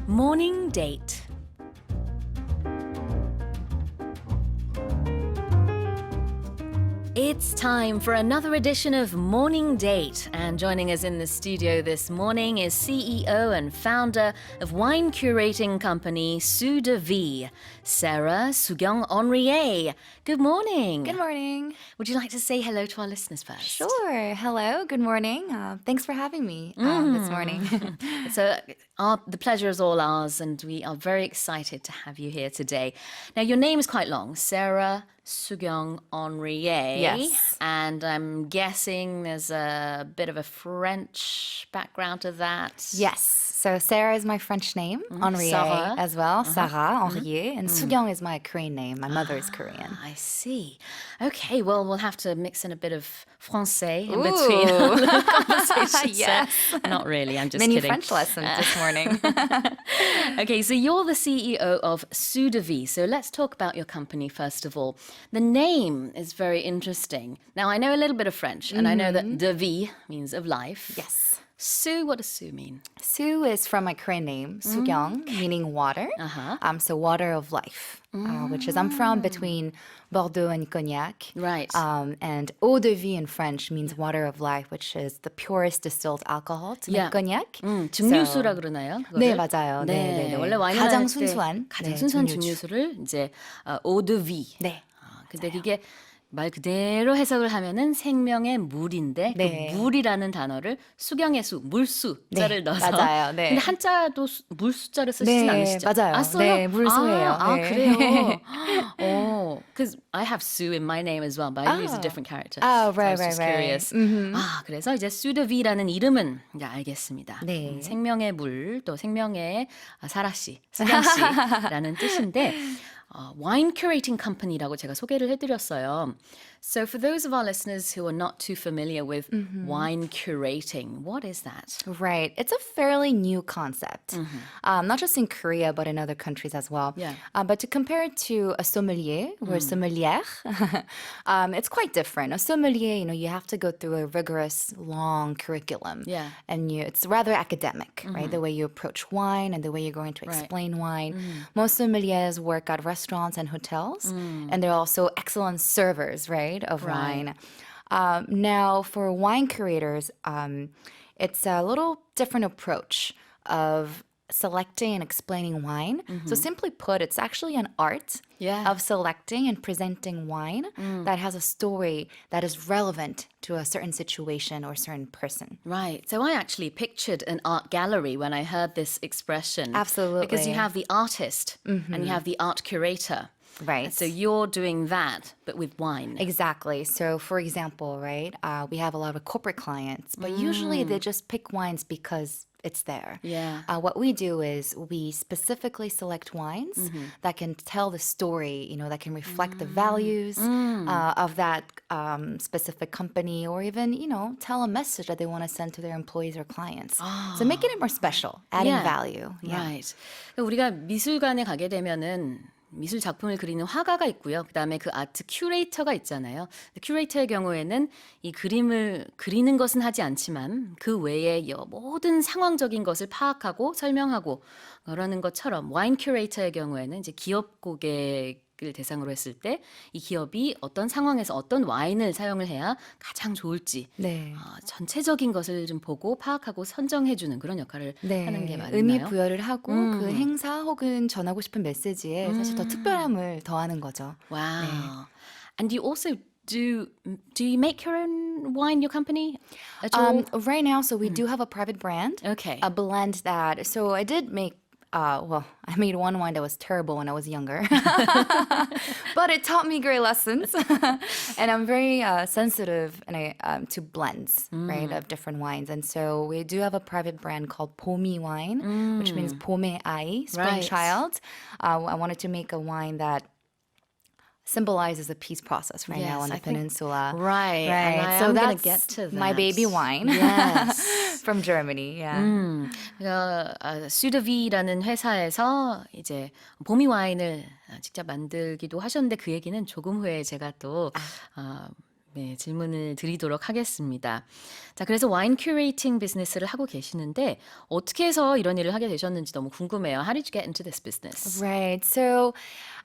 Morning date. It's time for another edition of Morning Date, and joining us in the studio this morning is CEO and founder of wine-curating company Soodevie, Sarah Sookyung Henriet. Good morning. Good morning. Would you like to say hello to our listeners first? Sure. Hello. Good morning. Thanks for having me this morning. So the pleasure is all ours, and we are very excited to have you here today. Now, your name is quite long, Sarah Sookyung Henriet. Yes. And I'm guessing there's a bit of a French background to that. Yes. So Sarah is my French name, Henriet Sarah. as well. Sarah, Henriet. And Sookyung is my Korean name. My mother is Korean. I see. Okay, well, we'll have to mix in a bit of français in Ooh. between the conversations. Yes. Not really, I'm just Many kidding. French lessons this morning. Okay, so you're the CEO of Soodevie. So let's talk about your company first of all. The name is very interesting. Now, I know a little bit of French, and I know that de vie means of life. Yes. Soo, what does Soo mean? Soo is from my Korean name, Sookyung, meaning water. So water of life, which is I'm from between Bordeaux and Cognac. Right. And eau-de-vie in French means water of life, which is the purest distilled alcohol to make cognac. 증류수라 그러나요? 그거를? 네, 맞아요. 네. 원래 와인을 가장 할 때 순수한 가장 네, 순수한 증류주. 증류수를 이제 eau-de-vie. 네. 근데 그게 말 그대로 해석을 하면은 생명의 물인데 네. 그 물이라는 단어를 수경의 수, 물수자를 네, 넣어서 맞아요. 네. 근데 한자도 물수자를 쓰시진 않으시죠? 맞아요. 아, 써요? 네, 물수예요. 아, 네. 그래요? Because I have Sue in my name as well, but I use a different character. Oh, So I right, was just right, curious. right. 아, 그래서 이제 Soodevie라는 이름은 이제 알겠습니다. 네. 생명의 물, 또 생명의 사라 씨, 수경 씨라는 뜻인데 wine curating company라고 제가 소개를 해드렸어요. So for those of our listeners who are not too familiar with wine curating, what is that? Right. It's a fairly new concept, not just in Korea, but in other countries as well. Yeah. But to compare it to a sommelier or sommelier, it's quite different. A sommelier, you have to go through a rigorous, long curriculum. Yeah. And it's rather academic, right? The way you approach wine and the way you're going to explain wine. Most sommeliers work at restaurants and hotels, and they're also excellent servers, right? Of wine. Now, for wine curators, it's a little different approach of selecting and explaining wine. So simply put, it's actually an art of selecting and presenting wine that has a story that is relevant to a certain situation or certain person. Right. So I actually pictured an art gallery when I heard this expression. Absolutely. Because you have the artist and you have the art curator. Right. So you're doing that, but with wine. Exactly. So, for example, right, we have a lot of corporate clients, but usually they just pick wines because it's there. Yeah. What we do is we specifically select wines that can tell the story, that can reflect the values of that specific company, or even, tell a message that they want to send to their employees or clients. So making it more special, adding value. Yeah. Right. 우리가 미술관에 가게 되면은 미술 작품을 그리는 화가가 있고요. 그다음에 그 아트 큐레이터가 있잖아요. 큐레이터의 경우에는 이 그림을 그리는 것은 하지 않지만 그 외에 모든 상황적인 것을 파악하고 설명하고 그러는 것처럼 와인 큐레이터의 경우에는 이제 기업 고객을 대상으로 했을 때 이 기업이 어떤 상황에서 어떤 와인을 사용을 해야 가장 좋을지 전체적인 것을 좀 보고 파악하고 선정해주는 그런 역할을 하는 게 맞나요? 의미 부여를 하고 그 행사 혹은 전하고 싶은 메시지에 사실 더 특별함을 더하는 거죠. Wow. And you also do you make your own wine, your company at all? Right now, so we do have a private brand. Okay. A blend that, so I did make I made one wine that was terrible when I was younger. But it taught me great lessons. And I'm very sensitive to blends, right, of different wines. And so we do have a private brand called 봄이 wine, which means 봄의 아이, spring child. I wanted to make a wine that symbolizes a peace process right now on the peninsula. Right. And so I'm going that's to get to that. my baby wine. Yes. From Germany. Yeah. 수드비라는 회사에서 이제 봄이 와인을 직접 만들기도 하셨는데 그 얘기는 조금 후에 제가 또 네, 질문을 드리도록 하겠습니다. 자, 그래서 와인 큐레이팅 비즈니스를 하고 계시는데 어떻게 해서 이런 일을 하게 되셨는지 너무 궁금해요. How did you get into this business? Right. So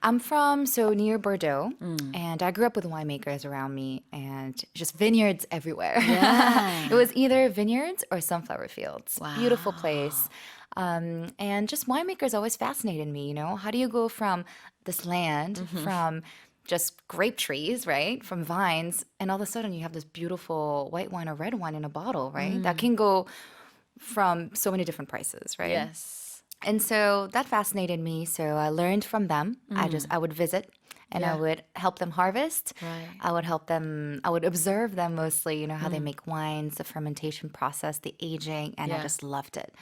I'm from near Bordeaux, and I grew up with winemakers around me and just vineyards everywhere. Yeah. It was either vineyards or sunflower fields. Wow. Beautiful place. And just winemakers always fascinated me, How do you go from this land, from just grape trees, right? From vines, and all of a sudden you have this beautiful white wine or red wine in a bottle, right? That can go from so many different prices, right? Yes. And so that fascinated me. So I learned from them. I would visit and I Yeah. would help them harvest. Right. I would observe them mostly, how they make wines, the fermentation process, the aging, and I Yeah. just loved it.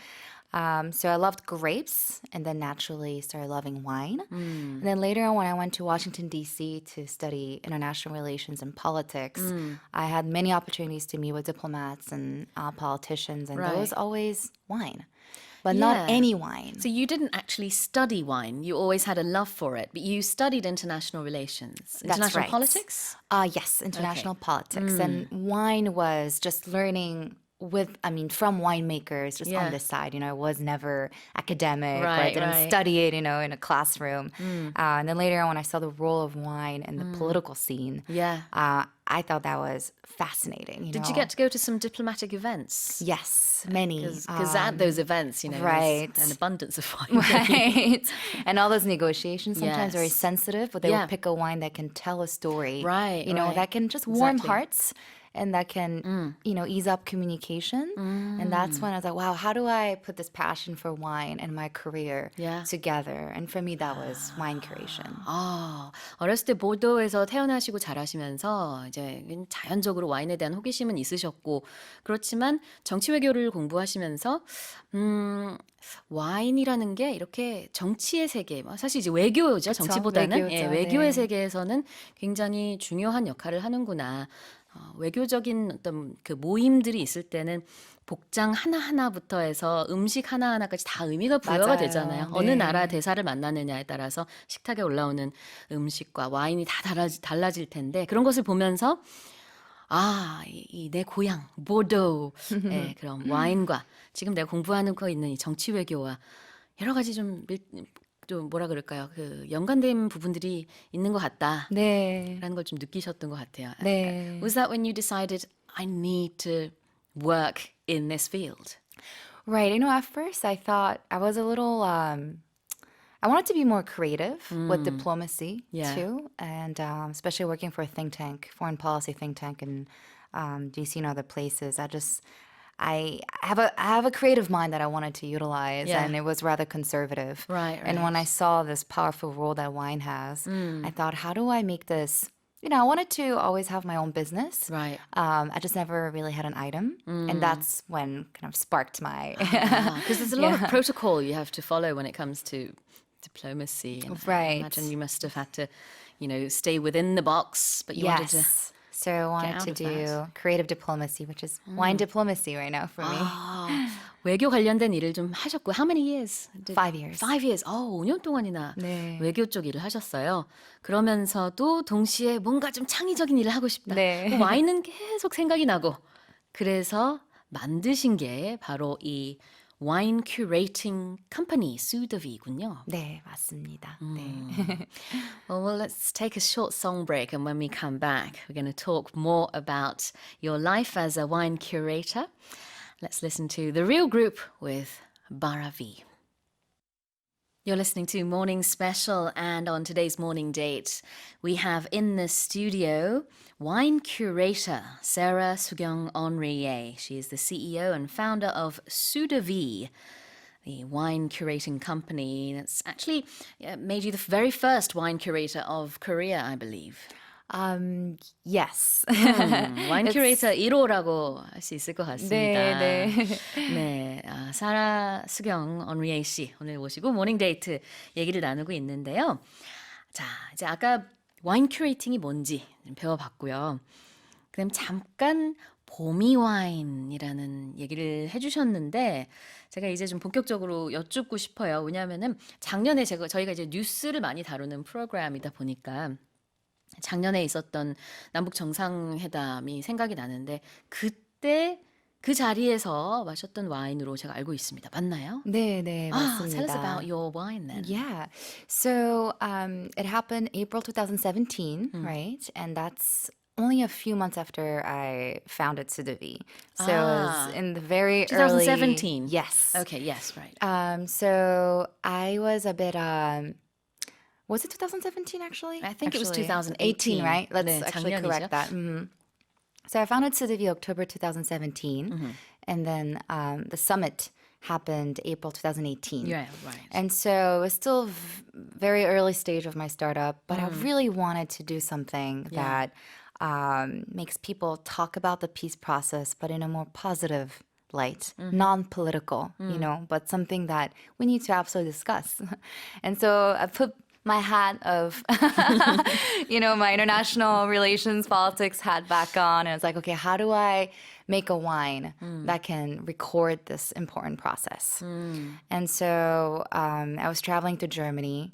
So I loved grapes and then naturally started loving wine. And then later on, when I went to Washington, D.C. to study international relations and politics, I had many opportunities to meet with diplomats and politicians, and there was Right. always wine, but Yeah. not any wine. So you didn't actually study wine. You always had a love for it, but you studied international relations, That's international right. politics. Yes, international politics. And wine was just learning from winemakers just Yeah. on this side. I was never academic or I Right, didn't right. study it, in a classroom. And then later on, when I saw the role of wine in the political scene, Yeah. I thought that was fascinating. Did you get to go to some diplomatic events? Yes, many. Because at those events, right. there's an abundance of wine. Right. And all those negotiations, sometimes very Yes. sensitive, but they Yeah. will pick a wine that can tell a story. Right, right. That can just warm Exactly. hearts and that can, ease up communication. And that's when I was like, wow, how do I put this passion for wine and my career Yeah. together? And for me, that was wine curation. 아, 어렸을 때 보도에서 태어나시고 자라시면서 이제 자연적으로 와인에 대한 호기심은 있으셨고 그렇지만 정치 외교를 공부하시면서 와인이라는 게 이렇게 정치의 세계, 사실 이제 외교죠. 그쵸, 정치보다는 외교죠. 외교의 네. 세계에서는 굉장히 중요한 역할을 하는구나. 외교적인 어떤 그 모임들이 있을 때는 복장 하나하나부터 해서 음식 하나하나까지 다 의미가 부여가 맞아요. 되잖아요. 어느 네. 나라 대사를 만나느냐에 따라서 식탁에 올라오는 음식과 와인이 다 달라질 텐데 그런 것을 보면서 내 고향 보도의 그런 와인과 지금 내가 공부하는 거 있는 이 정치 외교와 여러 가지 좀 뭐라 그럴까요? 그 연관된 부분들이 있는 것 같다라는 네. 걸 좀 느끼셨던 것 같아요. 네. Was that when you decided I need to work in this field? Right. At first I thought I was a little, I wanted to be more creative with diplomacy Yeah. too. And especially working for a think tank, foreign policy think tank in DC and other places. I have a creative mind that I wanted to utilize, Yeah. and it was rather conservative. Right, And when right. I saw this powerful role that wine has, I thought, how do I make this? I wanted to always have my own business. Right. I just never really had an item, and that's when kind of sparked my. Because there's a lot of protocol you have to follow when it comes to diplomacy. And I Right. imagine you must have had to, stay within the box, but you wanted to. Yes. So I wanted out to of do that. creative diplomacy, which is wine diplomacy right now for me. 외교 관련된 일을 좀 하셨고, how many years? 5 years. 5 years. 5년 동안이나 네. 외교 쪽 일을 하셨어요. 그러면서도 동시에 뭔가 좀 창의적인 일을 하고 싶다. 네. 그 와인은 계속 생각이 나고. 그래서 만드신 게 바로 이 wine-curating company, Soodevie군요. 네, 맞습니다. 네. Well, let's take a short song break, and when we come back, we're going to talk more about your life as a wine curator. Let's listen to The Real Group with Baravi. You're listening to Morning Special, and on today's morning date, we have in the studio wine curator Sarah Sookyung Henriet. She is the CEO and founder of Soodevie, the wine curating company that's actually made you the very first wine curator of Korea, I believe. Yes. 와인 큐레이터 1호라고 할 수 있을 것 같습니다. 네, 네. 네, 사라 수경 언리에 씨 오늘 모시고 모닝데이트 얘기를 나누고 있는데요. 자, 이제 아까 와인 큐레이팅이 뭔지 배워봤고요. 그다음 잠깐 봄이 와인이라는 얘기를 해주셨는데 제가 이제 좀 본격적으로 여쭙고 싶어요. 왜냐하면은 작년에 저희가 이제 뉴스를 많이 다루는 프로그램이다 보니까 작년에 있었던 남북 정상회담이 생각이 나는데 그때 그 자리에서 마셨던 와인으로 제가 알고 있습니다. 맞나요? 네, 네, Tell us 맞습니다. about your wine then. Yeah. So it happened April 2017, right? And that's only a few months after I founded Soodevie. So it was in the very early... 2017. Yes. Okay, yes, right. So I was a bit... was it 2017 actually? I think it was Actually, 2018, right? Let's 네, actually 작년이죠. correct that. So I founded Soodevie October 2017, and then the summit happened April 2018. Yeah, right. And so it was still very early stage of my startup, but I really wanted to do something that makes people talk about the peace process, but in a more positive light, non-political, you know, but something that we need to absolutely discuss. And so I put my hat of, you know, my international relations, politics hat back on. And it's like, okay, how do I make a wine that can record this important process? And so I was traveling to Germany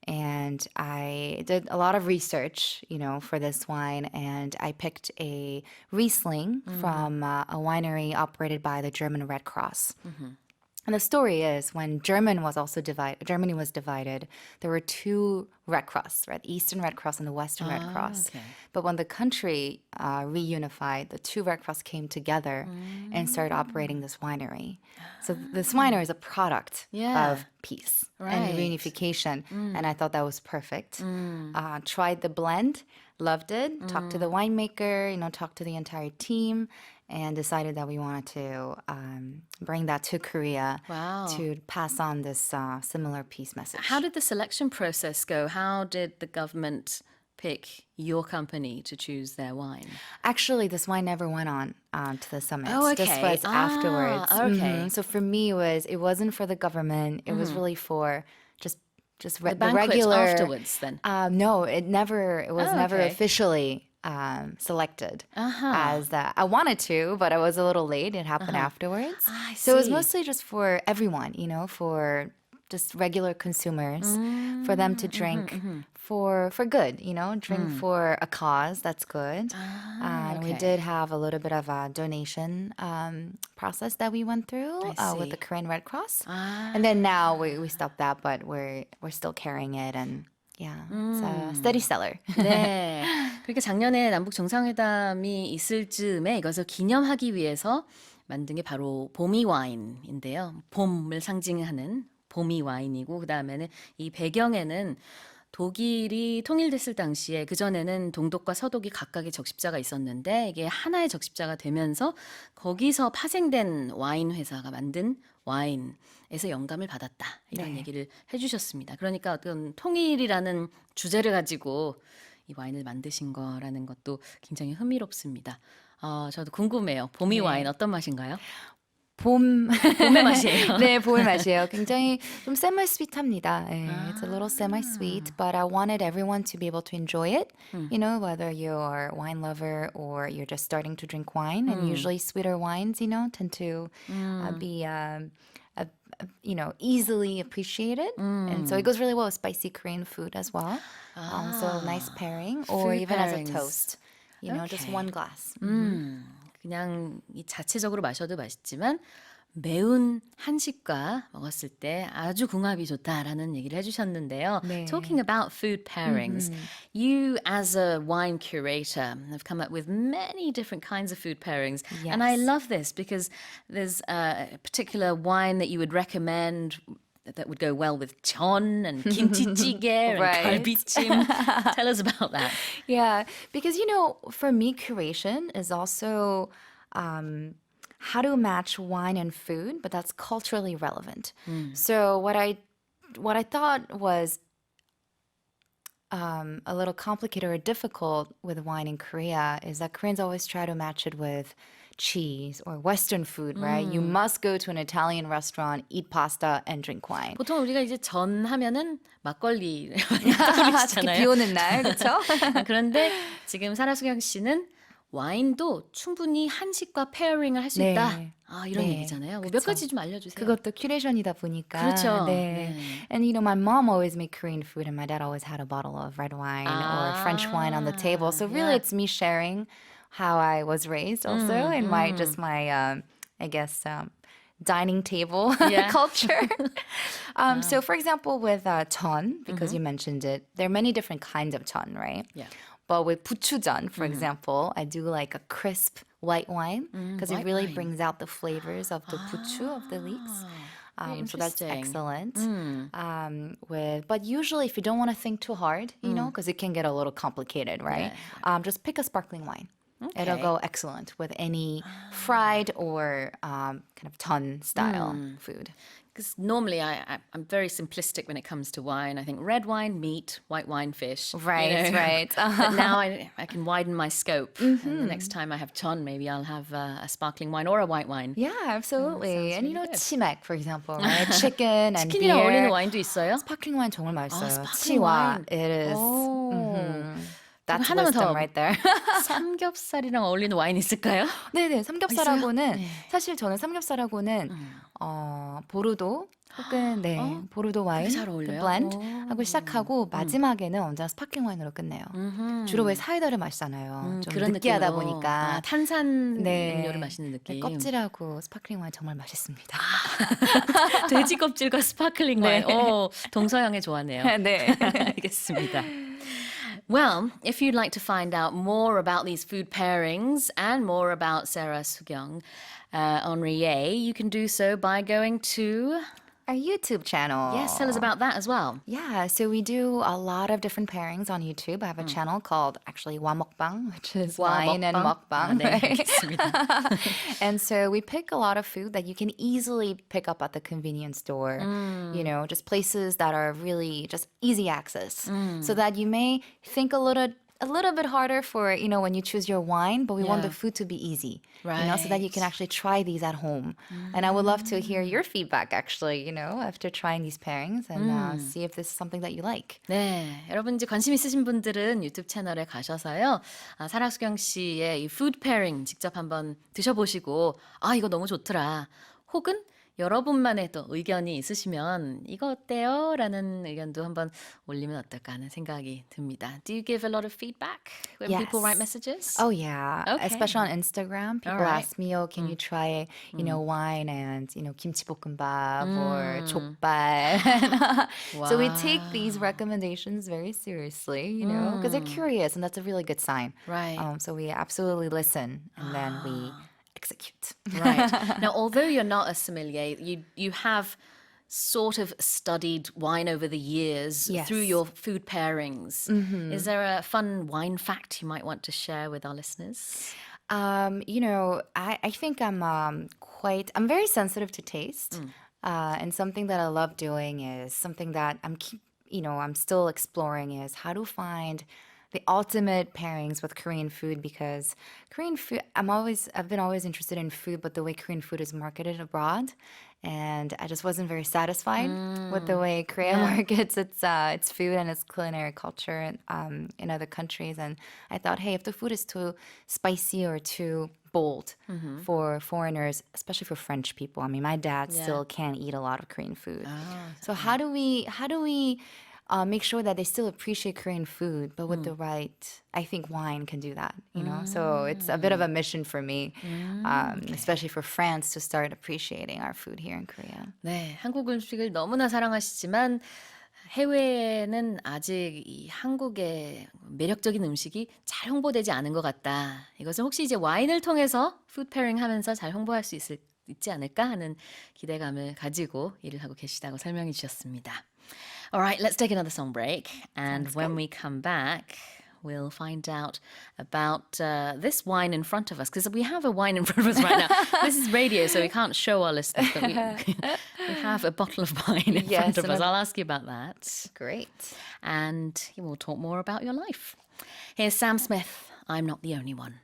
and I did a lot of research, you know, for this wine. And I picked a Riesling from a winery operated by the German Red Cross. And the story is when Germany was divided, there were two Red Cross, right? The Eastern Red Cross and the Western Red Cross. Okay. But when the country reunified, the two Red Cross came together and started operating this winery. So this winery is a product of peace and reunification. And I thought that was perfect. Tried the blend, loved it, talked to the winemaker, you know, talked to the entire team, and decided that we wanted to bring that to Korea to pass on this similar peace message. How did the selection process go? How did the government pick your company to choose their wine? Actually, this wine never went on to the summit. Oh, okay. This was afterwards. Okay. So for me, it wasn't for the government. It was really for just The banquet regular afterwards then? No, it was never okay. officially selected as that. I wanted to, but I was a little late. It happened afterwards. I So it was see. mostly just for everyone, you know, for just regular consumers, for them to drink for good, you know, drink for a cause that's good. And we okay. did have a little bit of a donation process that we went through I with see. the Korean Red Cross. And then now we stopped that, but we're still carrying it, and yeah, it's a steady seller. 네. 그러니까 작년에 남북 정상회담이 있을 즈음에 이것을 기념하기 위해서 만든 게 바로 보미 와인인데요. 봄을 상징하는 보미 와인이고 그다음에는 이 배경에는 독일이 통일됐을 당시에 그전에는 동독과 서독이 각각의 적십자가 있었는데 이게 하나의 적십자가 되면서 거기서 파생된 와인 회사가 만든 와인에서 영감을 받았다. 이런 얘기를 해주셨습니다. 그러니까 어떤 통일이라는 주제를 가지고 이 와인을 만드신 거라는 것도 굉장히 흥미롭습니다. 저도 궁금해요. 봄이 와인 어떤 맛인가요? 봄의 맛이에요. 네, 봄의 맛이에요. 굉장히 좀 semi-sweet합니다. It's a little semi-sweet, but I wanted everyone to be able to enjoy it. You know, whether you're a wine lover or you're just starting to drink wine. And usually sweeter wines, you know, tend to be, you know, easily appreciated. And so it goes really well with spicy Korean food as well. So nice pairing, or Food even pairings. as a toast. You know, just Okay. one glass. 그냥 이 자체적으로 마셔도 맛있지만 매운 한식과 먹었을 때 아주 궁합이 좋다라는 얘기를 해주셨는데요. 네. Talking about food pairings, you as a wine curator have come up with many different kinds of food pairings. And I Yes. love this because there's a particular wine that you would recommend that would go well with 전 and kimchi-jjigae and Right. 갈비찜. Tell us about that. Yeah, because you know, for me, curation is also how to match wine and food, but that's culturally relevant. So what I thought was a little complicated or difficult with wine in Korea is that Koreans always try to match it with cheese or Western food, right? You must go to an Italian restaurant, eat pasta, and drink wine. 보통 우리가 이제 전 하면은 막걸리 특히 떠올리시잖아요. 비 오는 날, 그렇죠? 그런데 지금 사라수경 씨는 와인도 충분히 한식과 페어링을 할 수 네. 있다. 아, 이런 네, 얘기잖아요. 몇 그쵸. 가지 좀 알려주세요. 그것도 큐레이션이다 보니까. 그렇죠. 네. 네. And you know, my mom always made Korean food and my dad always had a bottle of red wine or French wine on the table. So really yeah. it's me sharing how I was raised also and my I guess dining table Yeah. culture. So for example with 전, because you mentioned it, there are many different kinds of 전, right? Yeah. But with 부추전, for example, I do like a crisp white wine because it white really wine. brings out the flavors of the buchu of the leeks. Very So that's interesting. excellent. But usually, if you don't want to think too hard, you know, because it can get a little complicated, right? Just pick a sparkling wine. It'll Okay. go excellent with any fried or kind of ton style food. Because normally I'm very simplistic when it comes to wine. I think red wine, meat, white wine, fish. Right, right. But now I can widen my scope. And the next time I have chon, maybe I'll have a sparkling wine or a white wine. Yeah, absolutely. sounds And you really know, good. 치맥, for example, right? Chicken and 치킨이랑 beer. 어울리는 와인도 있어요? 스파클링 와인 정말 맛있어요. 스파클링 치와. 와인. It is. 오. That's 하나만 wisdom 더. right there. 삼겹살이랑 어울리는 와인 있을까요? 네네, 삼겹살하고는 있어요? 네. 사실 저는 삼겹살하고는 보르도 혹은 보르도 와인 잘 어울려요? 블렌드 오. 하고 시작하고 마지막에는 언제나 스파클링 와인으로 끝내요. 주로 왜 사이다를 마시잖아요. 좀 그런 느끼하다 느낌으로. 보니까 탄산 네. 음료를 마시는 느낌. 껍질하고 스파클링 와인 정말 맛있습니다. 돼지 껍질과 스파클링 와인. 오, 동서양의 좋아하네요. 네. 알겠습니다. Well, if you'd like to find out more about these food pairings and more about Sarah Sookyung Henriet, you can do so by going to... Our YouTube channel. Yes, tell us about that as well. Yeah, so we do a lot of different pairings on YouTube. I have a channel called actually 와먹방, which is wine and 먹방. 네, right? 알겠습니다. And so we pick a lot of food that you can easily pick up at the convenience store. You know, just places that are really just easy access. So that you may think a little bit harder for, you know, when you choose your wine, but we want the food to be easy. You know, so that you can actually try these at home. And I would love to hear your feedback actually, you know, after trying these pairings and see if this is something that you like. 네, 여러분 이제 관심 있으신 분들은 유튜브 채널에 가셔서요. 사라수경 씨의 이 푸드 페어링 직접 한번 드셔보시고 아 이거 너무 좋더라. 혹은 여러분만의 또 의견이 있으시면 이거 어때요? 라는 의견도 한번 올리면 어떨까 하는 생각이 듭니다. Do you give a lot of feedback when people write messages? Oh yeah, Okay. especially on Instagram. People Alright. ask me, "Oh, can you try, you know, wine and you know, 김치볶음밥 or 족발?" So we take these recommendations very seriously, you know, because they're curious, and that's a really good sign. Right. So we absolutely listen, and then we execute. Right. Now, although you're not a sommelier, you have sort of studied wine over the years Yes. through your food pairings. Is there a fun wine fact you might want to share with our listeners? You know, I think I'm very sensitive to taste. And something that I love doing is something that I'm still exploring is how to find the ultimate pairings with Korean food because Korean food, I've been always interested in food, but the way Korean food is marketed abroad. And I just wasn't very satisfied with the way Korea markets its food and its culinary culture in other countries. And I thought, hey, if the food is too spicy or too bold for foreigners, especially for French people. I mean, my dad still can't eat a lot of Korean food. So how do we make sure that they still appreciate Korean food, but with the right, I think wine can do that, you know? So it's a bit of a mission for me, especially for France to start appreciating our food here in Korea. 네, 한국 음식을 너무나 사랑하시지만 해외에는 아직 이 한국의 매력적인 음식이 잘 홍보되지 않은 것 같다. 이것은 혹시 이제 와인을 통해서 푸드 페어링 하면서 잘 홍보할 수 있지 않을까 하는 기대감을 가지고 일을 하고 계시다고 설명해 주셨습니다. All right, let's take another song break. And when we come back, we'll find out about this wine in front of us. Because we have a wine in front of us right now. This is radio, so we can't show our listeners. But we have a bottle of wine in front of us. I'll ask you about that. Great. And we'll talk more about your life. Here's Sam Smith, I'm Not the Only One.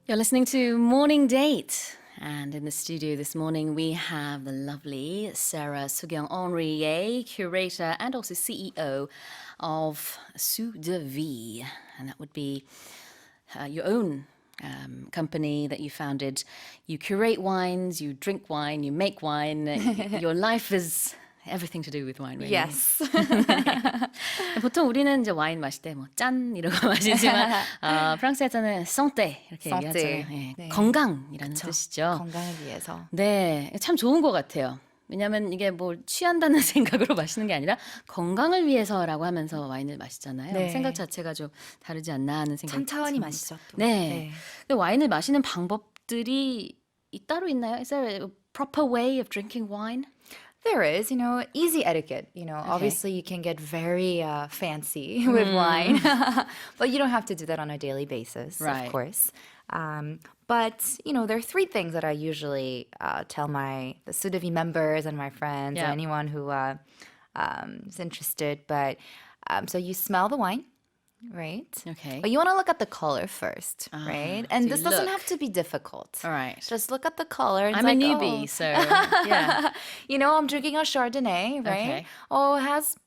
You're listening to Morning Date. And in the studio this morning, we have the lovely Sarah Sookyung Henriet, curator and also CEO of Soodevie. And that would be your own company that you founded. You curate wines, you drink wine, you make wine. Your life is everything to do with wine, really. Yes. 보통 우리는 이제 와인 마실 때 뭐 짠 이러고 마시지만 프랑스에서는 santé 이렇게 santé. 얘기하잖아요. 예, 네. 건강이라는 뜻이죠. 건강을 위해서. 네, 참 좋은 것 같아요. 왜냐하면 이게 뭐 취한다는 생각으로 마시는 게 아니라 건강을 위해서라고 하면서 와인을 마시잖아요. 네. 생각 자체가 좀 다르지 않나 하는 생각이 천천히 듭니다. 마시죠. 또. 네. 근데 와인을 마시는 방법들이 따로 있나요? Is there a proper way of drinking wine? There is, easy etiquette. Obviously you can get very fancy with wine, but you don't have to do that on a daily basis, Right. of course. But, there are three things that I usually tell the Soodevie members and my friends Yeah. and anyone who is interested. But so you smell the wine, right? Okay. But you want to look at the color first, right? And so this you doesn't look. have to be difficult. All right. Just look at the color. And I'm a newbie, so yeah. I'm drinking a Chardonnay, right? Okay. Oh,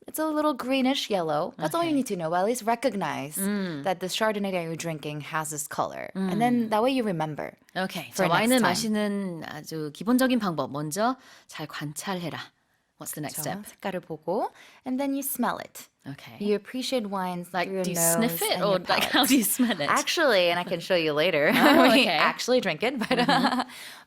it's a little greenish yellow. That's all you Okay. need to know. Well, at least recognize that the Chardonnay that you're drinking has this color. And then that way you remember. Okay. For 자, 와인을 next time. 마시는 아주 기본적인 방법 먼저 잘 관찰해라. What's the next step? 색깔을 보고, and then you smell it. Okay. You appreciate wines Like, through your do you nose sniff it and or your like how palate. do you smell it? Actually, and I can show you later. Oh, we okay. actually drink it,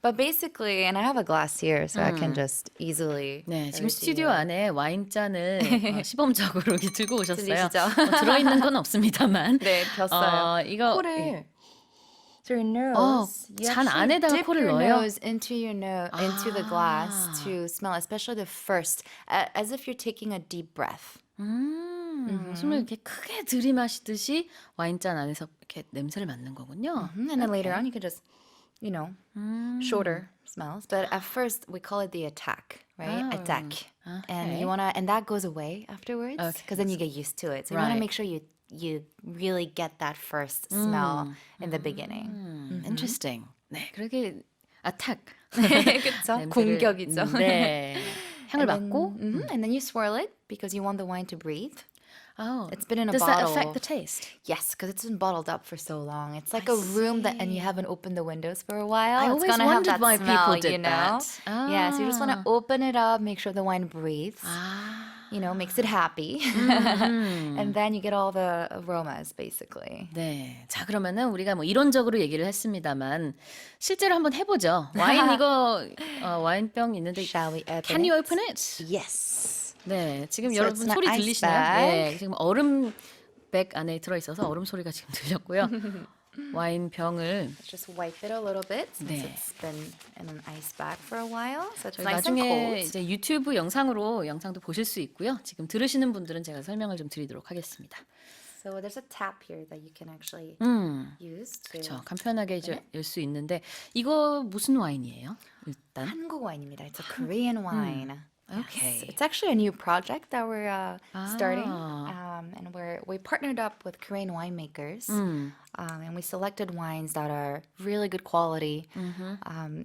but basically, and I have a glass here, so I can just easily. 네, 지금 show it to 스튜디오 you. 안에 와인잔을 시범적으로 이렇게 들고 오셨어요. 들리시죠? 들어있는 건 없습니다만. 네, 폈어요. 이거 코를 through your nose. You 잔 actually 안에다가 dip 코를 your 넣어요? nose into your into the glass to smell, especially the first, as if you're taking a deep breath. 숨을 이렇게 크게 들이마시듯이 와인잔 안에서 이렇게 냄새를 맡는 거군요. And then later on, you can just, shorter smells. But at first, we call it the attack, right? Oh, Attack. And okay. you wanna, and that goes away afterwards, Okay. because then you get used to it. So you wanna Right. make sure you really get that first smell in the beginning. Interesting. 네, 그렇게 attack. 그렇죠? 냄새를, 공격이죠. 네. 향을 맡고. And then you swirl it because you want the wine to breathe. Oh, It's been in a does bottle. that affect the taste? Yes, because it's been bottled up for so long. It's like I a room and you see. haven't opened the windows for a while. I It's always gonna have wondered that why smell, people did you know? that. Yeah, so you just want to open it up, make sure the wine breathes. Makes it happy. And then you get all the aromas, basically. 네. 자, 그러면은 우리가 뭐 이론적으로 얘기를 했습니다만 실제로 한번 해보죠. 와인 이거 와인병 있는데 Shall we open Can you it? open it? Yes. 네. 지금 So 여러분 it's an 소리 ice 들리시나요? bag. 네. 지금 얼음백 안에 들어있어서 얼음 소리가 지금 들렸고요. 와인병을 Let's just wipe it a little bit since 네. it's been in an ice bag for a while. So it's 저희 nice and 나중에 cold. 이제 유튜브 영상도 보실 수 있고요. 지금 들으시는 분들은 제가 설명을 좀 드리도록 하겠습니다. So there's a tap here that you can actually use to. 그렇죠. 간편하게 이제 열 수 있는데 이거 무슨 와인이에요? 일단 한국 와인입니다. It's a Korean wine. Okay. Yes. It's actually a new project that we're starting, and we partnered up with Korean winemakers, and we selected wines that are really good quality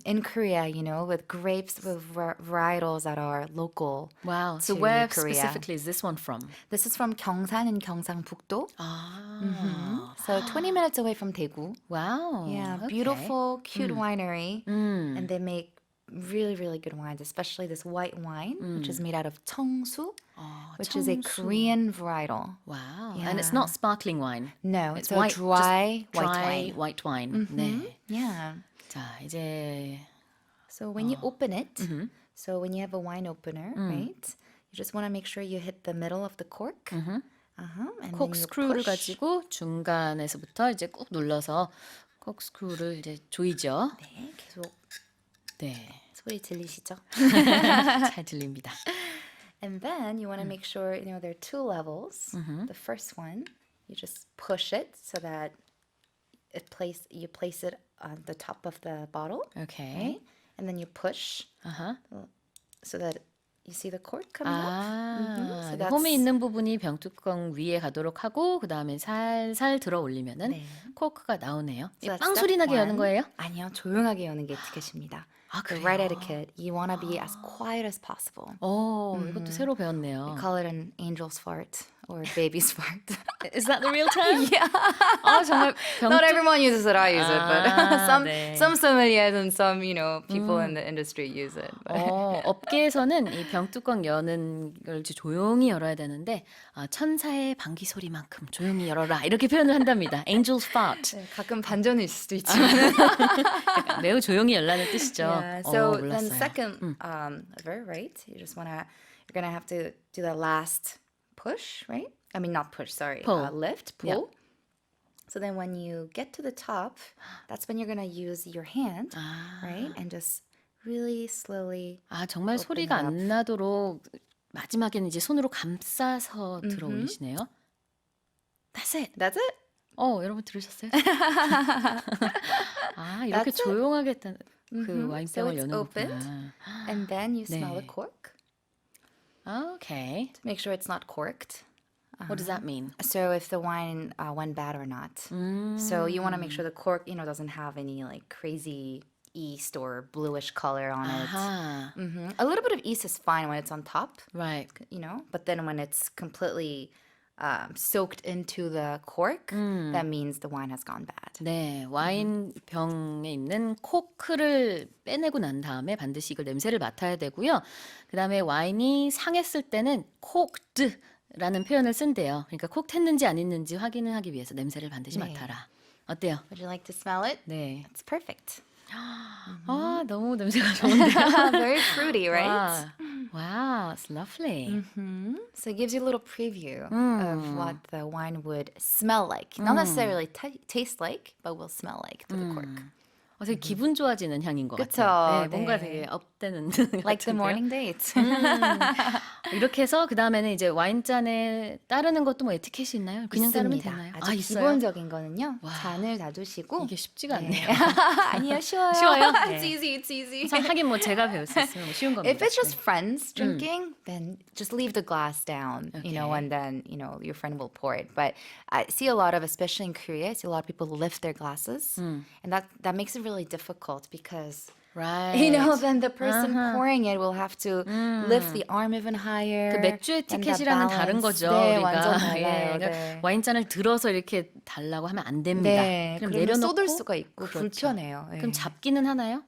in Korea. With grapes with varietals that are local. Wow. So to where Korea. specifically is this one from? This is from Gyeongsan in Gyeongsangbuk-do. 아. So 20 minutes away from Daegu. Wow. Yeah, okay. beautiful, cute winery, and they make really, really good wines, especially this white wine, which is made out of cheongsu, which is a 청수. Korean varietal. Wow. Yeah. And it's not sparkling wine. No, it's a white, dry just white dry wine. white wine. 네. Yeah. 자, 이제 So when you open it, so when you have a wine opener, right, you just want to make sure you hit the middle of the cork. And then you 콕스크루를 push. 가지고 중간에서부터 이제 꾹 눌러서 콕스크루를 이제 조이죠. 네, 계속 네. 소리 들리시죠? 잘 들립니다. And then you want to make sure, there are two levels. The first one, you just push it so that you place it on the top of the bottle. Okay. Right? And then you push so that you see the cork coming 아, So 네, that's- 홈에 있는 부분이 병뚜껑 위에 가도록 하고 그 다음에 살살 들어 올리면은 네. 코크가 나오네요. So that's 빵 step 소리 나게 여는 one. 거예요? 아니요, 조용하게 여는 게 에티켓입니다. the 그래요? right etiquette, you want to be as quiet as possible. 이것도 새로 배웠네요. We call it an angel's fart or baby's fart. Is that the real term? Yeah. 정말 Not everyone uses it. I use it, but 네. some sommeliers and some people in the industry use it. But. 업계에서는 이 병뚜껑 여는 걸 조용히 열어야 되는데 천사의 방귀 소리만큼 조용히 열어라 이렇게 표현을 한답니다. Angel's fart. 네, 가끔 반전일 수도 있지만. 그러니까 매우 조용히 열라는 뜻이죠. Yeah. So then 몰랐어요. second verb, right? You're gonna have to do the last push, right? I mean not push, sorry. Pull. Lift, pull. Yeah. So then when you get to the top, that's when you're gonna use your hand, right? And just really slowly. 정말 소리가 it up. 안 나도록 마지막에는 이제 손으로 감싸서 들어 올리시네요. That's it. That's it. 여러분 들으셨어요? 이렇게 That's it. 조용하게 그 So 와인병을 it's 여는 opened, 거구나. and then you smell 네. the cork Okay. to make sure it's not corked. What does that mean? So if the wine went bad or not. So you want to make sure the cork, doesn't have any like crazy yeast or bluish color on it. 아하. A little bit of yeast is fine when it's on top, Right. but then when it's completely soaked into the cork, that means the wine has gone bad. 네, 와인 병에 있는 코크를 빼내고 난 다음에 반드시 이걸 냄새를 맡아야 되고요. 그다음에 와인이 상했을 때는 코크드라는 표현을 쓴대요. 그러니까 콕했는지 안 했는지 확인을 하기 위해서 냄새를 반드시 네. 맡아라. 어때요? Would you like to smell it? 네. It's perfect. 너무 냄새가 좋은데요. Very fruity, right? Wow, it's lovely. So it gives you a little preview of what the wine would smell like. Not necessarily taste like, but will smell like through the cork. 되게 기분 좋아지는 향인 것 그쵸, 같아요. 네, 뭔가 네. 되게 업되는 Like the 같은데요. morning date. 이렇게 해서 그 다음에는 이제 와인잔에 따르는 것도 뭐 에티켓이 있나요? 그냥 따르면 있습니다. 되나요? 아주 있어요? 기본적인 거는요. 잔을 놔두시고 이게 쉽지가 않네요. 아니요, 쉬워요. 쉬워요? It's 네. easy, it's easy. 참 하긴 뭐 제가 배울 수 있으면 뭐 쉬운 겁니다. If it's just 네. friends drinking, then just leave the glass down, Okay. and then, your friend will pour it. But I see a lot of, especially in Korea, I see a lot of people lift their glasses. And that makes it really difficult because, Right. then the person pouring it will have to lift the arm even higher. 그 맥주 and the 에티켓이랑은 다른 balance. 거죠. 네, 우리가. 완전 달라요. 그러니까 네. 와인잔을 들어서 이렇게 달라고 하면 안 됩니다. 네, 그럼 그러면 내려놓고 쏟을 수가 있고 그렇죠. 불편해요. 네. 그럼 잡기는 하나요?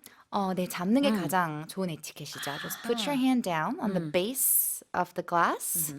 네, 잡는 게 가장 좋은 에티켓이죠. Just put your hand down on the base of the glass,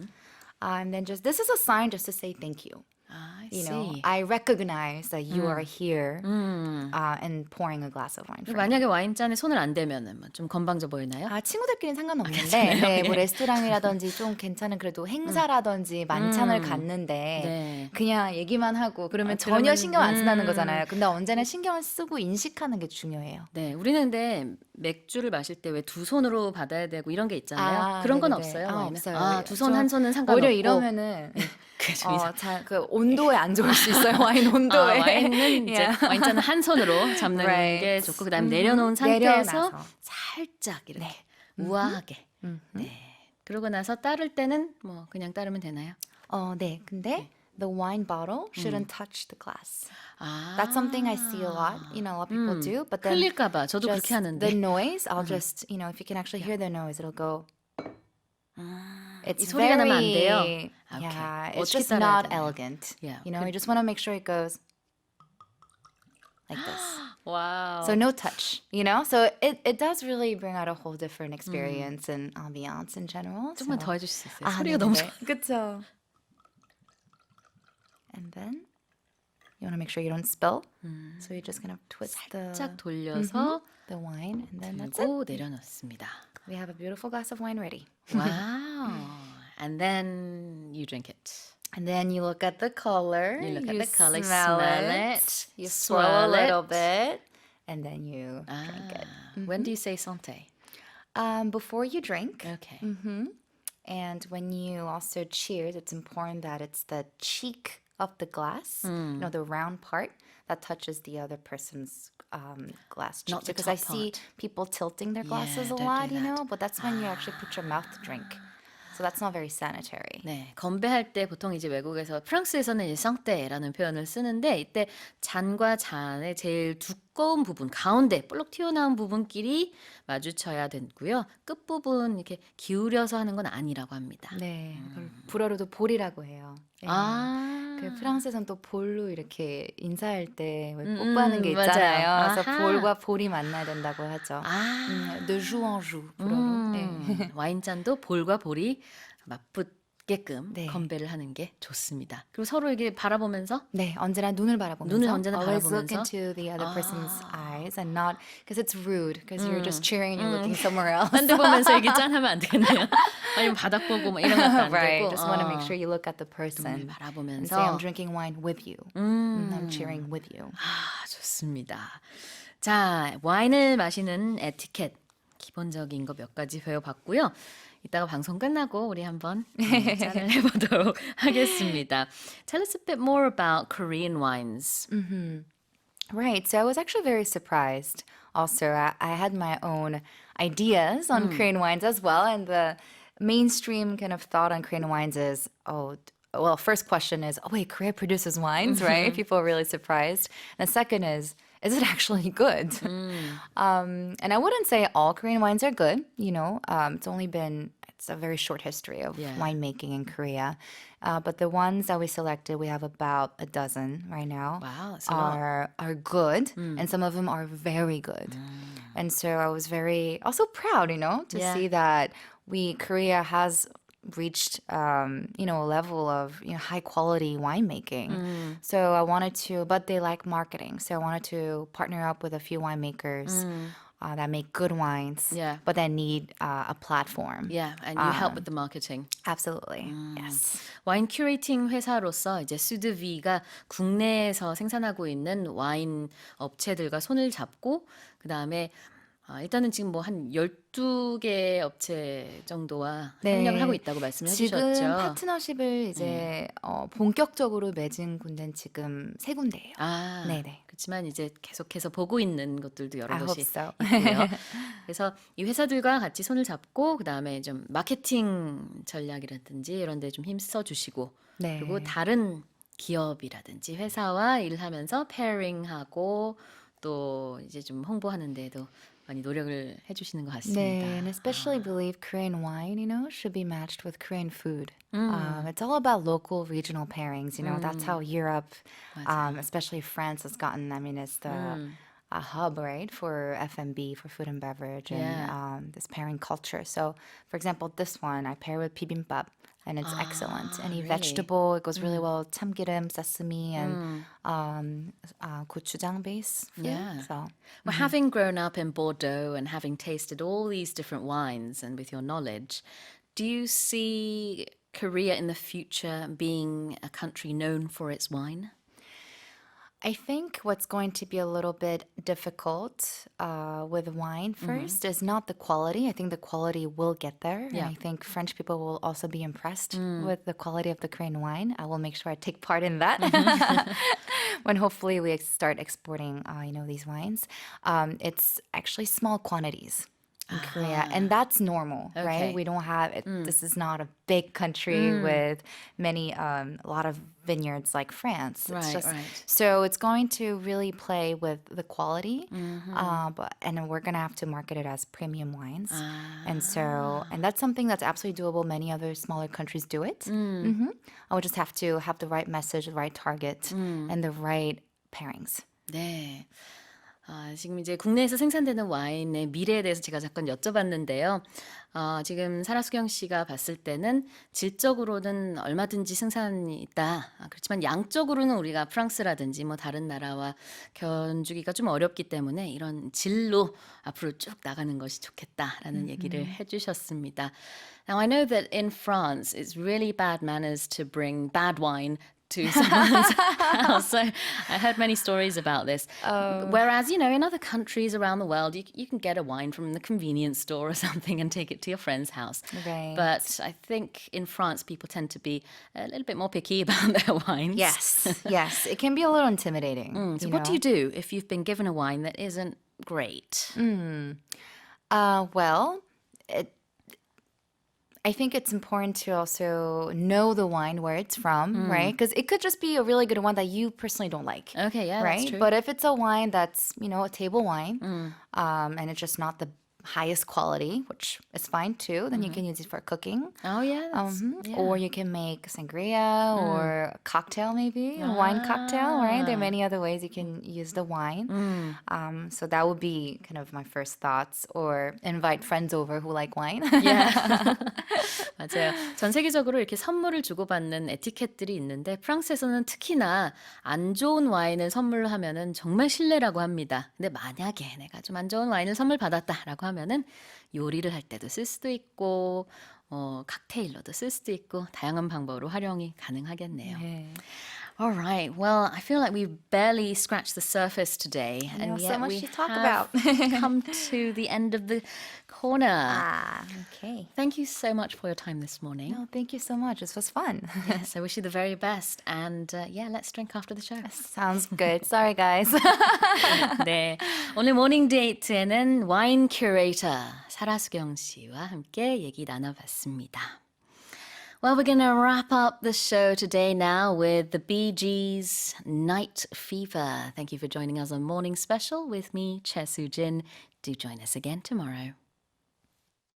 and then this is a sign just to say thank you. I You see. know, I recognize that you are here and pouring a glass of wine for me. 만약에 와인잔에 손을 안 대면은 뭐좀 건방져 보이나요? 친구들끼리는 상관없는데, 괜찮아요? 뭐 예. 레스토랑이라든지 좀 괜찮은 그래도 행사라든지 만찬을 갔는데 네. 그냥 얘기만 하고 그러면 전혀 그러면, 신경 안 쓴다는 거잖아요. 근데 언제나 신경을 쓰고 인식하는 게 중요해요. 네, 우리는 근데 맥주를 마실 때 왜 두 손으로 받아야 되고 이런 게 있잖아요. 그런 건 네네네. 없어요. 와인은? 없어요. 두 손 한 손은 상관없고. 오히려 이러면은 그게 좀 이상- 그 온도에 안 좋을 수 있어요. 와인 온도에. 와인은 이제 Yeah. 와인잔은 한 손으로 잡는 Right. 게 좋고 그다음에 내려놓은 상태에서 내려놔서. 살짝 이렇게 우아하게. 네. 그러고 나서 따를 때는 뭐 그냥 따르면 되나요? 네. 근데 the wine bottle shouldn't touch the glass. 아. That's something I see a lot. A lot of people do. But then 흘릴까봐 저도 just 그렇게 하는데. the noise, I'll just, if you can actually hear the noise, it'll go. It's 이 소리가 나면 안 돼요? Yeah, 오케이. it's 어떻게 just 따라야 not 되나요? elegant. Yeah. You just want to make sure it goes like this. 와우. So no touch, So it does really bring out a whole different experience and ambiance in general. 조금만 so. 더 해주실 수 있어요? 소리가 너무 좋아. 그쵸. And then you want to make sure you don't spill. So you're just gonna twist 살짝 돌려서 the wine, and then that's it. 들고 내려놓습니다. We have a beautiful glass of wine ready. Wow. And then you drink it. And then you look at the color. You look at the color, smell smell it. it, You swirl swirl a little it. bit, and then you drink it. When do you say santé? Before you drink, Okay. and when you also cheers, it's important that it's the cheek of the glass, the round part that touches the other person's glass cheek. Not the Because I top see part. people tilting their glasses a don't do lot, that. but that's when you actually put your mouth to drink. So that's not very sanitary. 네, 건배할 때 보통 이제 외국에서 프랑스에서는 이제 상떼라는 표현을 쓰는데 이때 잔과 잔의 제일 두꺼운 부분 가운데 볼록 튀어나온 부분끼리 마주쳐야 되고요. 끝 부분 이렇게 기울여서 하는 건 아니라고 합니다. 네, 그걸 불어로도 볼이라고 해요. 네. 그 프랑스에서는 또 볼로 이렇게 인사할 때 뽀뽀하는 게 있잖아요. 맞아요. 그래서 아하. 볼과 볼이 만나야 된다고 하죠. de joue en joue 불어로. 네. 와인잔도 볼과 볼이 맞붙게끔 네. 건배를 하는 게 좋습니다. 그리고 서로 이게 바라보면서 네, 언제나 눈을 바라보면서 눈을 언제나 always look 바라보면서. into the other person's eyes and not because it's rude because you're just cheering and you're looking somewhere else. 딴데 보면서 이게 짠하면 안 되겠네요. 아니면 바닥 보고 막 이런 것도 안 right, 되고. just want to make sure you look at the 눈을 person and 바라보면서. say I'm drinking wine with you. I'm cheering with you. 아, 좋습니다. 자, 와인을 마시는 에티켓 기본적인 거 몇 가지 배워봤고요. 이따가 방송 끝나고 우리 한번 짠을 해보도록 하겠습니다. Tell us a bit more about Korean wines. Right. So I was actually very surprised. Also, I had my own ideas on Korean wines as well. And the mainstream kind of thought on Korean wines is, well, first question is, oh, wait, Korea produces wines, right? People are really surprised. And the second is it actually good? And I wouldn't say all Korean wines are good. You know, it's a very short history of winemaking in Korea. But the ones that we selected, we have about a dozen right now, Wow, that's a lot. are good. And some of them are very good. And so I was very also proud, you know, to see that Korea has reached, a level of high quality winemaking. So I wanted to, but they like marketing. So I wanted to partner up with a few winemakers that make good wines, but that need a platform. Yeah, and you help with the marketing. Absolutely. Yes. 와인 큐레이팅 회사로서 이제 수드비가 국내에서 생산하고 있는 와인 업체들과 손을 잡고 그다음에 일단은 지금 뭐 한 12개 업체 정도와 협력을 하고 있다고 말씀을 해주셨죠. 지금 파트너십을 이제 본격적으로 맺은 군데는 지금 3군데예요. 아, 네네. 그렇지만 이제 계속해서 보고 있는 것들도 여러 I 곳이 hope so. 있고요. 그래서 이 회사들과 같이 손을 잡고 그다음에 좀 마케팅 전략이라든지 이런 데 좀 힘써 주시고 네. 그리고 다른 기업이라든지 회사와 일하면서 페어링하고 또 이제 좀 홍보하는 데도 많이 노력을 해주시는 것 같습니다. 네, and especially believe Korean wine, should be matched with Korean food. It's all about local, regional pairings. That's how Europe, especially France, has gotten. I mean, it's a hub, right, for F&B, for food and beverage, and this pairing culture. So, for example, this one I pair with bibimbap. And it's excellent. Any really? vegetable, it goes really well with 참기름, sesame, and gochujang base. Food. Yeah. So, Well, having grown up in Bordeaux and having tasted all these different wines and with your knowledge, do you see Korea in the future being a country known for its wine? I think what's going to be a little bit difficult with wine first is not the quality. I think the quality will get there. Yeah. And I think French people will also be impressed with the quality of the Korean wine. I will make sure I take part in that when hopefully we start exporting, these wines. It's actually small quantities in Korea, and that's normal, Okay. right? We don't have it. This is not a big country with a lot of vineyards like France. Right, right. So it's going to really play with the quality, and we're gonna have to market it as premium wines, and that's something that's absolutely doable. Many other smaller countries do it. I would just have to have the right message, the right target, and the right pairings. 네. 지금 이제 국내에서 생산되는 와인의 미래에 대해서 제가 잠깐 여쭤봤는데요. 지금 수경 씨가 봤을 때는 질적으로는 얼마든지 생산이 있다. 그렇지만 양적으로는 우리가 프랑스라든지 뭐 다른 나라와 견주기가 좀 어렵기 때문에 이런 질로 앞으로 쭉 나가는 것이 좋겠다라는 얘기를 해주셨습니다. Now I know that in France it's really bad manners to bring bad wine to someone's house. So I heard many stories about this. Whereas, in other countries around the world, you can get a wine from the convenience store or something and take it to your friend's house. Right. But I think in France, people tend to be a little bit more picky about their wines. Yes. It can be a little intimidating. So what do you do if you've been given a wine that isn't great? I think it's important to also know the wine where it's from, right? Because it could just be a really good one that you personally don't like. Okay, yeah, right? that's true. But if it's a wine that's, a table wine, and it's just not the highest quality, which is fine too, then you can use it for cooking. Oh, yeah. Yeah. Or you can make sangria or a cocktail maybe, a wine cocktail, right? There are many other ways you can use the wine. So that would be kind of my first thoughts. Or invite friends over who like wine. Yeah. 맞아요. 전 세계적으로 이렇게 선물을 주고받는 에티켓들이 있는데 프랑스에서는 특히나 안 좋은 와인을 선물하면은 정말 실례라고 합니다. 근데 만약에 내가 좀 안 좋은 와인을 선물 받았다라고 하면은 요리를 할 때도 쓸 수도 있고 칵테일로도 쓸 수도 있고 다양한 방법으로 활용이 가능하겠네요. 네. All right. Well, I feel like we've barely scratched the surface today, and so yet much we to talk have about. come to the end of the corner. Okay. Thank you so much for your time this morning. No, thank you so much. This was fun. Yes, I wish you the very best, and yeah, let's drink after the show. Sounds good. Sorry, guys. 네, 오늘 모닝 데이트에는 와인 큐레이터 사라수경 씨와 함께 얘기 나눠봤습니다. Well, we're going to wrap up the show today now with the Bee Gees' Night Fever. Thank you for joining us on Morning Special with me, Che Soo-jin. Do join us again tomorrow.